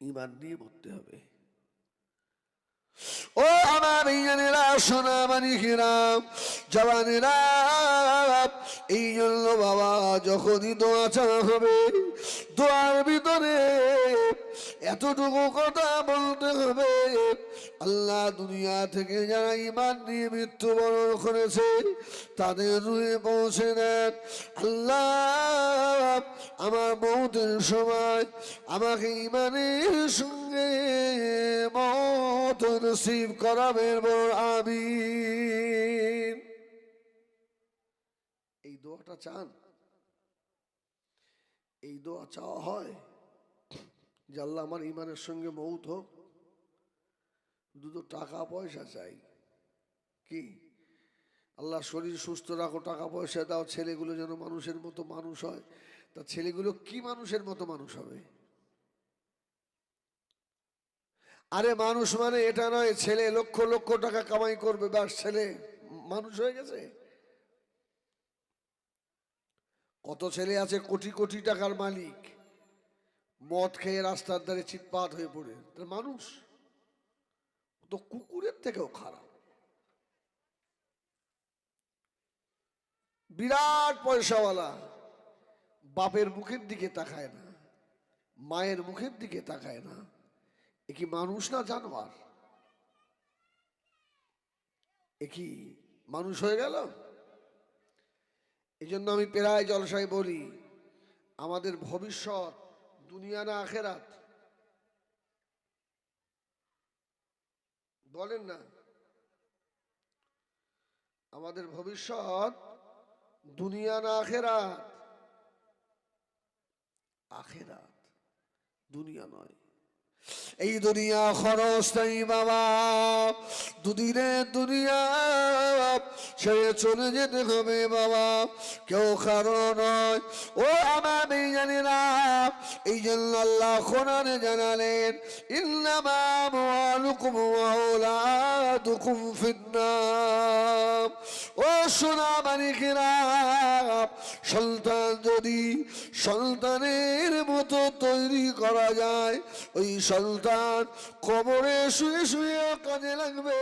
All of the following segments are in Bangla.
ঈমান নিয়ে মরতে হবে। ও আমার ইমানেরা, সোনা মানিকেরা, জওয়ানেরা, এই জন্য বাবা যখনই দোয়া চাওয়া হবে, দোয়ার ভিতরে এতটুকু কথা বলতে হবে, আল্লাহ দুনিয়া থেকে যারা ঈমান নিয়ে মৃত্যুবরণ করেছে তাদের রুহে পৌঁছে দেন। আল্লাহ আমার মওতের সময় আমাকে ঈমানের সঙ্গে মওত নসিব করাবেন, বল আমিন। এই দোয়াটা চান, এই দোয়া চাওয়া হয় যে আল্লাহ আমার ঈমানের সঙ্গে মওত হোক। দুটো টাকা পয়সা চাই কি? আল্লাহ শরীর সুস্থ রাখো, টাকা পয়সা দাও, ছেলেগুলো যেন মানুষের মতো মানুষ হয়। তা ছেলেগুলো কি মানুষের মতো মানুষ হবে? আরে মানুষ মানে এটা নয় ছেলে লক্ষ লক্ষ টাকা কামাই করবে বাস ছেলে মানুষ হয়ে গেছে। কত ছেলে আছে কোটি কোটি টাকার মালিক, মদ খেয়ে রাস্তার ধারে চিৎপাত হয়ে পড়ে, তার মানুষ তো কুকুরের থেকেও খারাপ। বিরাট পয়সাওয়ালা, বাপের মুখের দিকে তাকায় না, মায়ের মুখের দিকে তাকায় না, এ কি মানুষ না জানোয়ার? এ কি মানুষ হয়ে গেল? এই জন্য আমি প্রায় জলসায় বলি, আমাদের ভবিষ্যৎ দুনিয়া না আখেরাত? বলেন না, আমাদের ভবিষ্যৎ দুনিয়া না আখেরাত? আখেরাত, দুনিয়া নয়। এই দুনিয়া খরচ নাই বাবা, দুদিনের দুনিয়া ছেড়ে চলে যেতে হবে বাবা, কেউ কারো নয়। ও আমার জানিনা, এই জন্য আল্লাহ কোরআনে জানালেন, ইন্নামা আমওয়ালুকুম ওয়া আওলাদুকুম ফিন্নার। ও সোনা মানিকেরা, সন্তান যদি সন্তানের মতো তৈরি করা যায়, ওই সন্তান কবরে শুয়ে শুয়ে কাজে লাগবে।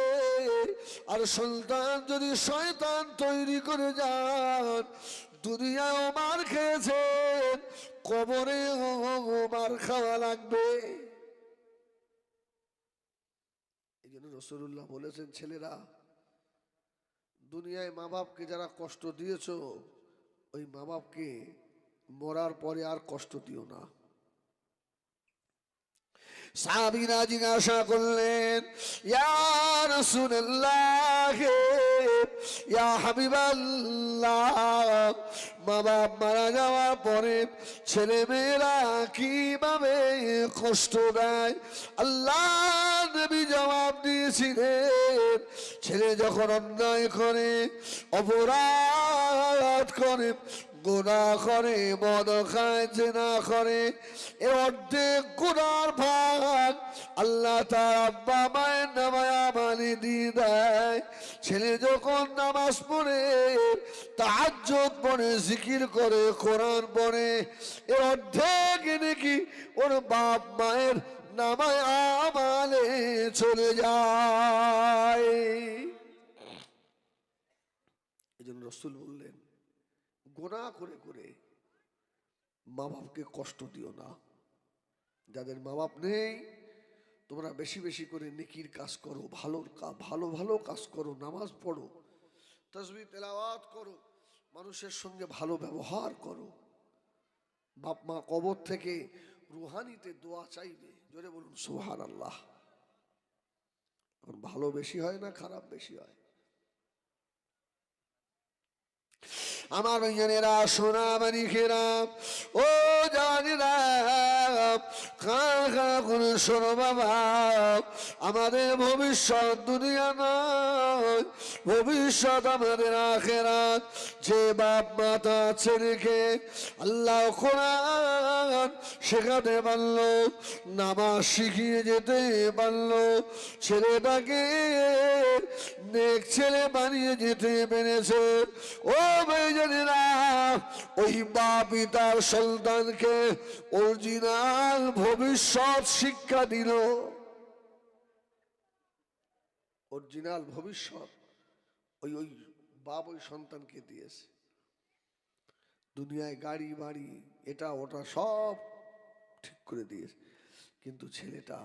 আর সন্তান যদি শয়তান তৈরি করে যান, দুনিয়াও মার খেয়েছেন, কবরেও মার খাওয়া লাগবে। এই জন্য রাসূলুল্লাহ বলেছেন, ছেলেরা দুনিয়ায় মা বাপকে যারা কষ্ট দিয়েছ, ওই মা বাপকে মরার পরে আর কষ্ট দিও না। সাহাবীরা জিজ্ঞাসা করলেন, ইয়া রাসূলুল্লাহ, ইয়া হাবিবাল্লাহ, মা বাপ মারা যাওয়ার পরে ছেলে মেয়েরা কিভাবে কষ্ট দেয়? আল্লাহ নবী জবাব দিয়েছিলেন, ছেলে যখন অন্যায় করে, অপরাধ করে, গুনাহ করে, মদ খায়, জিনা করে, এর অর্ধেক গুনার ভাগ আল্লাহ তার আব্বা মায়ের নামায় আমলে দিয়ে দেয়। ছেলে যখন নামাজ পড়ে, তাহাজ্জুদ পড়ে, জিকির করে, কোরআন পড়ে, এর অর্ধেক নাকি ওর বাপ মায়ের নামায় আমলে চলে যায়। এই জন্য রাসূল বললেন, গুনাহ করে করে মা বাপকে কষ্ট দিও না। যাদের মা বাপ নেই, তোমরা বেশি বেশি করে নেকির কাজ করো, ভালো ভালো কাজ করো, নামাজ পড়ো, তাসবিহ তেলাওয়াত করো, মানুষের সঙ্গে ভালো ব্যবহার করো। বাপ মা কবর থেকে রুহানিতে দোয়া চাইবে, জোরে বলুন সুবহানাল্লাহ। ভালো বেশি হয় না খারাপ বেশি হয়? আমার ভাইয়েরা, সোনা মানিকেরা, ও জানেরা, কাকা করে শোনো বাবা, আমাদের ভবিষ্যৎ দুনিয়া নয়, ভবিষ্যৎ আমাদের আখিরাত। যে বাপ মাতা ছেলেকে আল্লাহ কোরআন কোরআন শেখাতে পারলো, নামাজ শিখিয়ে যেতে পারলো, ছেলেটাকে নেক ছেলে বানিয়ে যেতে পেরেছে। ও ভাইজানেরা, ওই বাপই তার সন্তানকে অরিজিনাল ভবিষ্যৎ শিক্ষা দিল। অরিজিনাল ভবিষ্যৎ ওই ওই বাপ ওই সন্তানকে দিয়েছে। দুনিয়ায় গাড়ি বাড়ি এটা ওটা সব ঠিক করে দিয়েছে, কিন্তু ছেলেটা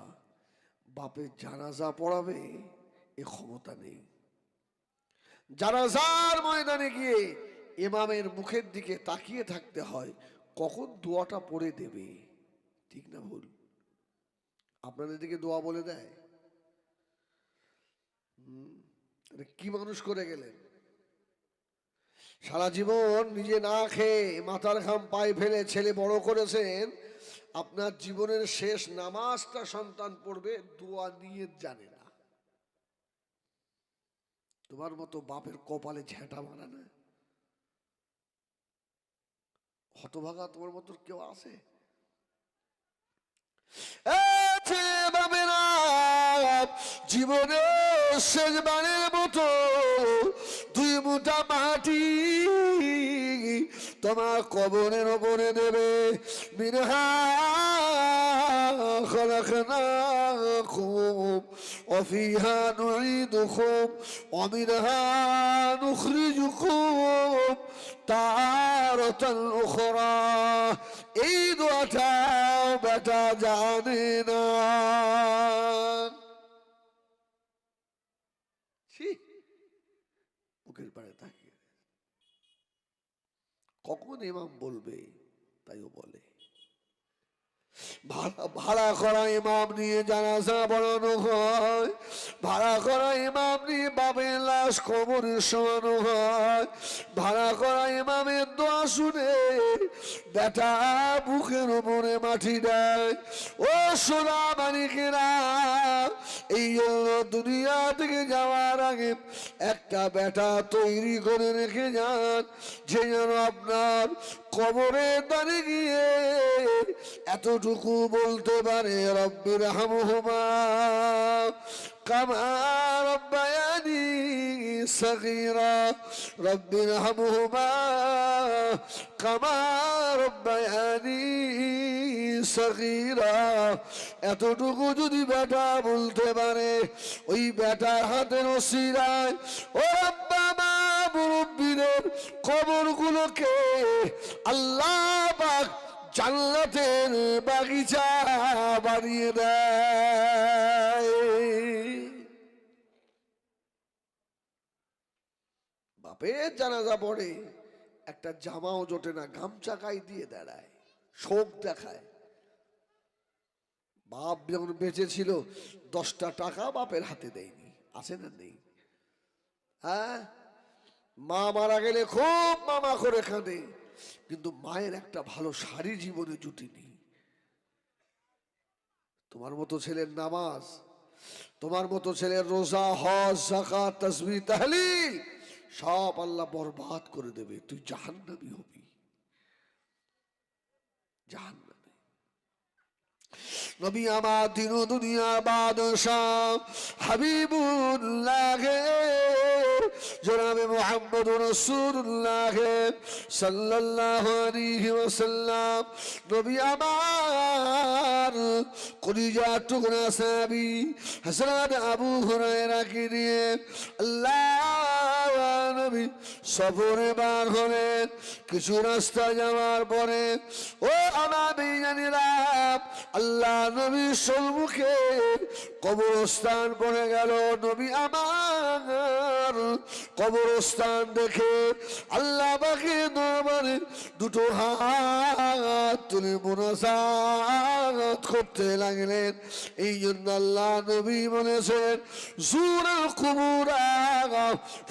বাপের জানাজা পড়াবে এ ক্ষমতা নেই। জানাজার ময়দানে গিয়ে ইমামের মুখের দিকে তাকিয়ে থাকতে হয়, কখন দোয়াটা পড়ে দেবে। ঠিক না ভুল? আপনাদের দিকে দোয়া বলে দেয়? কি মানুষ করে গেলেন? সারা জীবন নিজে না খেয়ে মাথার ঘাম পায়ে ফেলে ছেলে বড় করেছেন, আপনার জীবনের শেষ নামাজটা সন্তান পড়বে দোয়া নিয়ে জানে না। তোমার মতো বাপের কপালে ঝেঁটা মারা না, হতভাগা তোমার মতো কেউ আছে? জীবনে শেষবারের মতো 2 মুঠা মাটি তোমার কবরের ওপরে দেবে। মিনহা খলাকনাকুম ওয়া ফিহা নুঈদুকুম ওয়া মিনহা নুখরিজুকুম তারাতান উখরা। এই দোয়াটা বেটা জানে না। মুখের পাড়ে তাকিয়ে কখন ইমাম বলবে তাইও বলে। ভাড়া করা ইমাম নিয়ে জানাজা পড়ানো হয়, ভাড়া করা ইমাম নিয়ে বাপের লাশ কবরে শোয়ানো হয়। ভাড়া করা ইমামের দোয়া শুনে বেটা বুকের উপরে মাটি দেয়। ও সোনা মানিকেরা, এই জন্য দুনিয়া থেকে যাওয়ার আগে একটা বেটা তৈরি করে রেখে যান, যে যেন আপনার কবরে দাঁড়িয়ে গিয়ে এতটুকু বলতে পারে, রব্বির হামহুমা কামা রব্বায়ানি সগীরা, রব্বির হামহুমা কামা রব্বায়ানি সগীরা। এতটুকু যদি বেটা বলতে পারে, ওই বেটার হাতের ওসিলায় ও আব্বা মা মুরব্বিদের কবরগুলোকে আল্লাহ পাক জান্নাতের বাগিচা বানিয়ে দেয়। বাপের জানাজা পড়ে একটা জামাও জোটে না, গামছা গায়ে দিয়ে দাঁড়ায়, শোক দেখায়। বাপ যখন বেঁচে ছিল 10টা টাকা বাপের হাতে দেয়নি, আছে না নেই? হ্যাঁ, মা মারা গেলে খুব মামা করে কাঁদে, কিন্তু মায়ের একটা ভালো শাড়ি জীবনে জুটিনি। তোমার মতো ছেলের নামাজ, তোমার মতো ছেলের রোজা, হজ, যাকাত, তাসবিহ, তাহলিল সব আল্লাহ বরবাদ করে দেবে। তুই জাহান্নামী হবি, জাহান্নামী। নবী আমার দিন দুনিয়া বাদশাহ হাবিবুল্লাহ জনাবে মুহাম্মদুর রাসূলুল্লাহ সাল্লাল্লাহু আলাইহি ওয়াসাল্লাম, নবী আমার কলিজার টুকরা সাহাবী হযরত আবু হুরায়রাকে নিয়ে আল্লাহ নবী সফরে বার হলেন। কিছু রাস্তা যাওয়ার পরে ও আমার বেঈমানেরা, আল্লাহ নবীর সম্মুখে কবরস্থান পড়ে গেল। নবী আমার কবরস্থান দেখে আল্লাহ পাকের দরবারে 2 হাত তুলে মুনাজাত করতে লাগলেন। এই জন্য আল্লাহ নবী বলেছেন, জুরুল কুবুর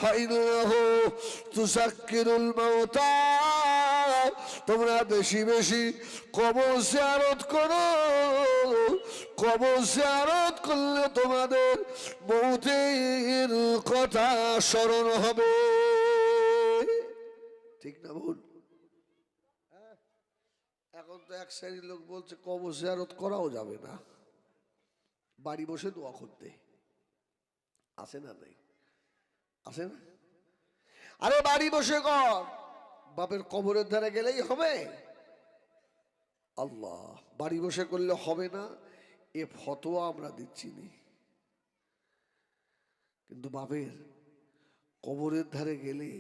ফাইনাহু তুযাক্কিরুল মাউতা। তোমরা বেশি বেশি কবর জিয়ারত করো, কবর জিয়ারত করলে তোমাদের মৌতের কথা স্মরণ হবে। ঠিক না ভুল? এখন তো এক শ্রেণীর লোক বলছে কবর জিয়ারত করাও যাবে না, বাড়ি বসে দোয়া করতে। আছে না নাই? আছে না? আরে বাড়ি বসে কর, বাপের কবরের ধারে গেলেই হবে? আল্লাহ, বাড়ি বসে করলে হবে না এ ফতোয়া আমরা দিচ্ছি নি, কিন্তু বাপের কবরের ধারে গেলে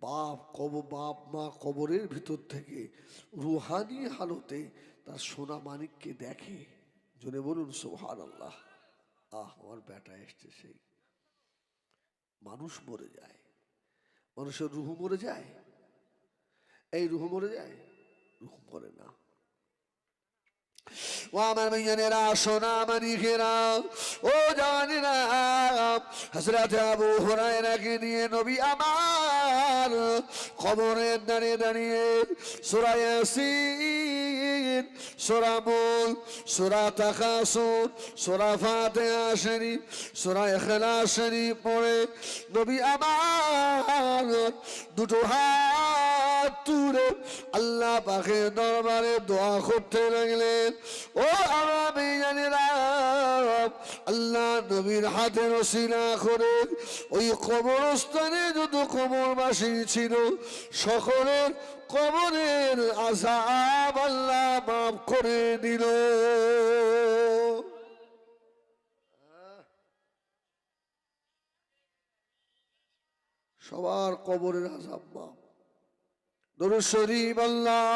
বাপ মা কবরের ভিতর থেকে রুহানি হালতে তার সোনা মানিককে দেখে। জনে বলুন সুবহানাল্লাহ। আমার বেটা এসছে। সেই মানুষ মরে যায়, মানুষের রুহু মরে যায়, এই রুহু মরে যায়, রুহু মরে না। ও আমার মেয়েরা, সোনা মানিকেরা, ও জানেরা, হযরত আবু হুরায়রাকে নিয়ে নবী আমার কবরের দাঁড়িয়ে দাঁড়িয়ে সূরা ইয়াসিন, সূরা মুলক, সূরা তাকাসুর, সূরা ফাতিহা শরীফ, সূরা ইখলাস শরীফ পড়ে নবী আমার দুটো হাত তুলে আল্লাহ পাকের দরবারে দোয়া করতে লাগলেন। ও আমার জানেরা, আল্লাহ নবীর হাতের ওসিলা করে ওই কবরস্থানে যত কবরবাসী ছিল সকলের কবরের আযাব আল্লাহ মাফ করে দিল। সবার কবরের আযাব মাফ। দরুদ শরীফ আল্লাহ